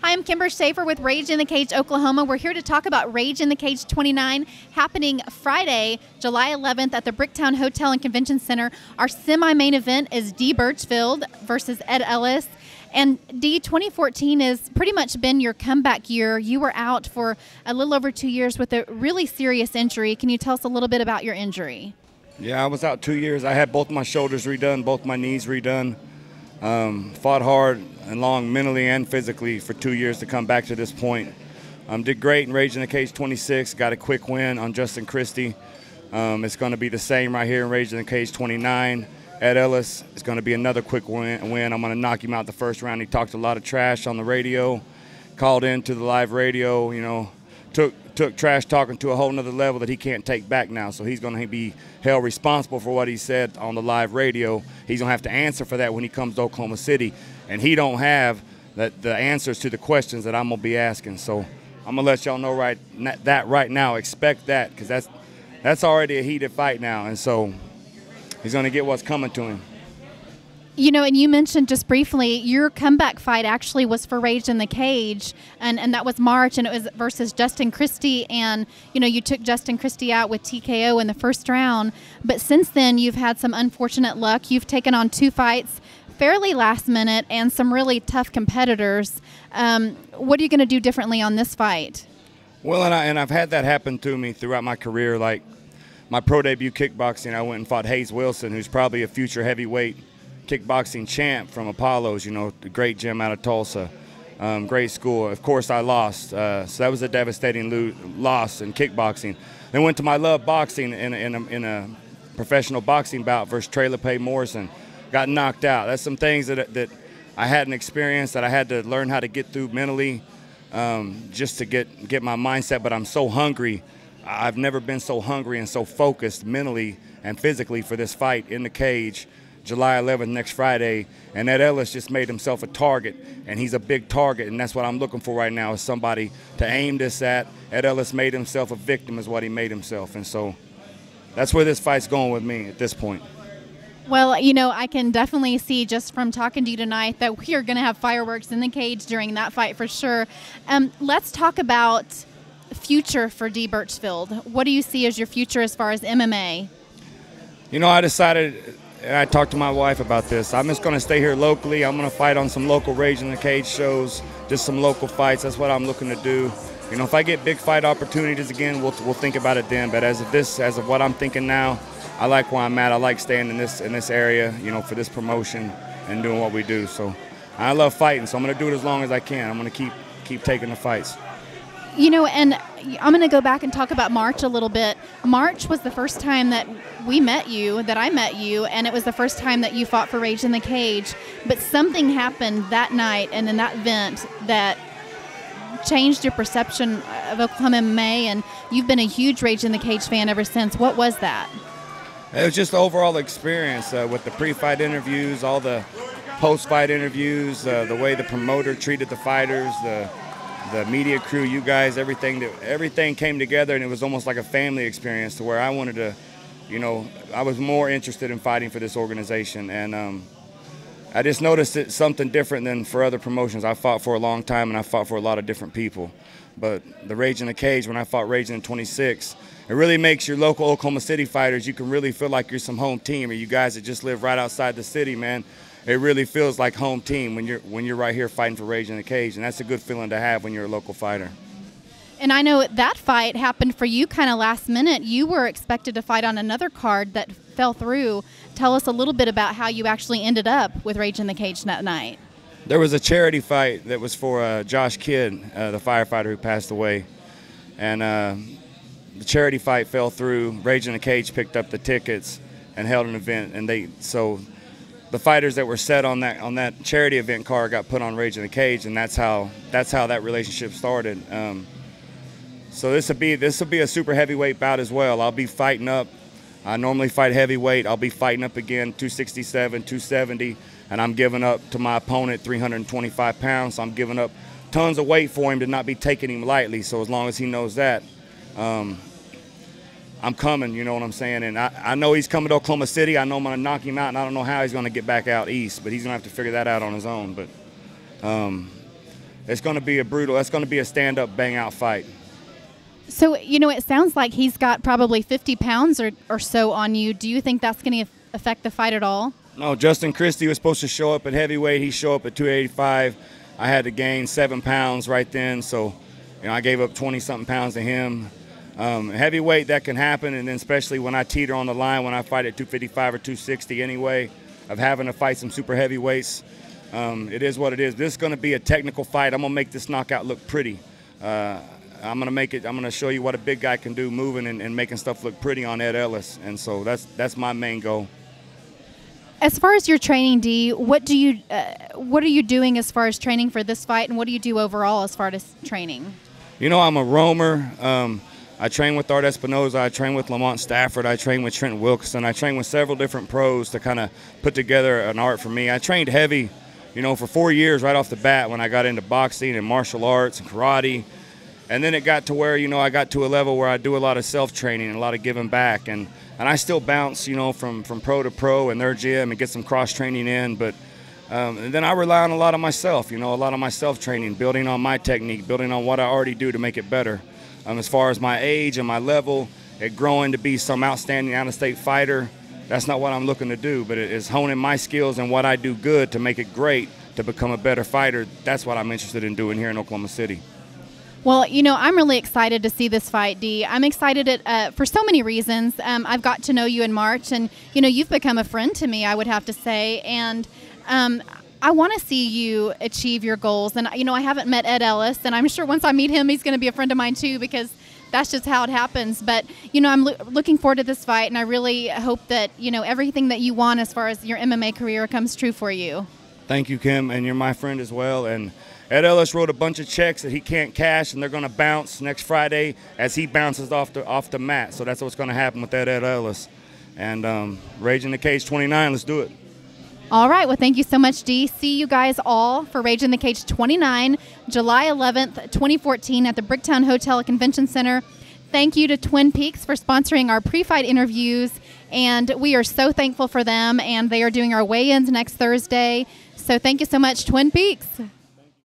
Hi, I'm Kimber Schaefer with Rage in the Cage, Oklahoma. We're here to talk about Rage in the Cage 29 happening Friday, July 11th at the Bricktown Hotel and Convention Center. Our semi-main event is Dee Burchfield versus Ellis. And Dee, 2014 has pretty much been your comeback year. You were out for a little over 2 years with a really serious injury. Can you tell us a little bit about your injury? Yeah, I was out 2 years. I had both my shoulders redone, both my knees redone. Fought hard and long mentally and physically for 2 years to come back to this point. Did great in Rage in the Cage 26. Got a quick win on Justin Christie. It's going to be the same right here in Rage in the Cage 29. Ed Ellis is going to be another quick win. I'm going to knock him out the first round. He talked a lot of trash on the radio, called into the live radio, you know, took trash talking to a whole nother level that he can't take back now. So he's going to be held responsible for what he said on the live radio. He's going to have to answer for that when he comes to Oklahoma City. And he don't have the answers to the questions that I'm going to be asking. So I'm going to let y'all know right now. Expect that, because that's already a heated fight now. And so he's going to get what's coming to him. You know, and you mentioned just briefly, your comeback fight actually was for Rage in the Cage, and that was March, and it was versus Justin Christie, and, you know, you took Justin Christie out with TKO in the first round, but since then you've had some unfortunate luck. You've taken on 2 fights fairly last minute and some really tough competitors. What are you going to do differently on this fight? Well, and I've had that happen to me throughout my career. Like my pro debut kickboxing, I went and fought Hayes Wilson, who's probably a future heavyweight kickboxing champ from Apollo's, you know, the great gym out of Tulsa, great school. Of course, I lost, so that was a devastating loss in kickboxing. Then went to my love boxing in a professional boxing bout versus Trey LePay Morrison. Got knocked out. That's some things that I hadn't experienced, that I had to learn how to get through mentally, just to get my mindset. But I'm so hungry. I've never been so hungry and so focused mentally and physically for this fight in the cage. July 11th, next Friday, and Ed Ellis just made himself a target, and he's a big target, and that's what I'm looking for right now, is somebody to aim this at. Ed Ellis made himself a victim, is what he made himself, and so that's where this fight's going with me at this point. Well, you know, I can definitely see just from talking to you tonight that we are going to have fireworks in the cage during that fight for sure. Let's talk about future for Dee Burchfield. What do you see as your future as far as MMA? You know, I decided, and I talked to my wife about this, I'm just going to stay here locally. I'm going to fight on some local Rage in the Cage shows, just some local fights. That's what I'm looking to do. You know, if I get big fight opportunities again, we'll think about it then. But as of what I'm thinking now, I like where I'm at. I like staying in this area, you know, for this promotion and doing what we do. So I love fighting, so I'm going to do it as long as I can. I'm going to keep taking the fights. You know, and I'm going to go back and talk about March a little bit. March was the first time that I met you, and it was the first time that you fought for Rage in the Cage. But something happened that night and in that event that changed your perception of Oklahoma MMA, and you've been a huge Rage in the Cage fan ever since. What was that? It was just the overall experience with the pre-fight interviews, all the post-fight interviews, the way the promoter treated the fighters, the media crew, you guys, everything came together, and it was almost like a family experience to where I wanted to, you know, I was more interested in fighting for this organization. And I just noticed it's something different than for other promotions. I fought for a long time, and I fought for a lot of different people. But the Rage in the Cage, when I fought Rage in 26, it really makes your local Oklahoma City fighters, you can really feel like you're some home team, or you guys that just live right outside the city, man. It really feels like home team when you're right here fighting for Rage in the Cage, and that's a good feeling to have when you're a local fighter. And I know that fight happened for you kind of last minute. You were expected to fight on another card that fell through. Tell us a little bit about how you actually ended up with Rage in the Cage that night. There was a charity fight that was for Josh Kidd, the firefighter who passed away, and the charity fight fell through. Rage in the Cage picked up the tickets and held an event, and so the fighters that were set on that charity event card got put on Rage in the Cage, and that's how that relationship started. So this will be a super heavyweight bout as well. I'll be fighting up. I normally fight heavyweight. I'll be fighting up again 267, 270, and I'm giving up to my opponent 325 pounds. So I'm giving up tons of weight for him to not be taking him lightly. So as long as he knows that, I'm coming, you know what I'm saying? And I know he's coming to Oklahoma City. I know I'm going to knock him out, and I don't know how he's going to get back out east, but he's going to have to figure that out on his own. But it's going to be a brutal, that's going to be a stand-up, bang-out fight. So, it sounds like he's got probably 50 pounds or so on you. Do you think that's going to affect the fight at all? No, Justin Christie was supposed to show up at heavyweight. He showed up at 285. I had to gain 7 pounds right then, so I gave up 20-something pounds to him. Heavyweight, that can happen, and then especially when I teeter on the line when I fight at 255 or 260 anyway, of having to fight some super heavyweights. It is what it is. This is going to be a technical fight. I'm going to make this knockout look pretty. I'm going to show you what a big guy can do moving and making stuff look pretty on Ed Ellis, and so that's my main goal. As far as your training, Dee, what are you doing as far as training for this fight, and what do you do overall as far as training? I'm a roamer. I train with Art Espinoza. I train with Lamont Stafford. I train with Trent Wilkinson. I train with several different pros to kind of put together an art for me. I trained heavy, for 4 years right off the bat when I got into boxing and martial arts and karate. And then it got to where, I got to a level where I do a lot of self-training and a lot of giving back. And I still bounce, from pro to pro in their gym and get some cross-training in. But and then I rely on a lot of myself, a lot of my self-training, building on my technique, building on what I already do to make it better. As far as my age and my level, it growing to be some outstanding out-of-state fighter, that's not what I'm looking to do. But it is honing my skills and what I do good to make it great, to become a better fighter. That's what I'm interested in doing here in Oklahoma City. Well, I'm really excited to see this fight, Dee. I'm excited for so many reasons. I've got to know you in March, and, you've become a friend to me, I would have to say. And I want to see you achieve your goals. And, I haven't met Ed Ellis, and I'm sure once I meet him, he's going to be a friend of mine too, because that's just how it happens. But, I'm looking forward to this fight, and I really hope that, everything that you want as far as your MMA career comes true for you. Thank you, Kim, and you're my friend as well. And Ed Ellis wrote a bunch of checks that he can't cash, and they're going to bounce next Friday as he bounces off the mat. So that's what's going to happen with that Ed Ellis. And Rage in the Cage 29, let's do it. All right. Well, thank you so much, Dee. See you guys all for Rage in the Cage 29, July 11th, 2014 at the Bricktown Hotel Convention Center. Thank you to Twin Peaks for sponsoring our pre-fight interviews, and we are so thankful for them, and they are doing our weigh-ins next Thursday. So thank you so much, Twin Peaks.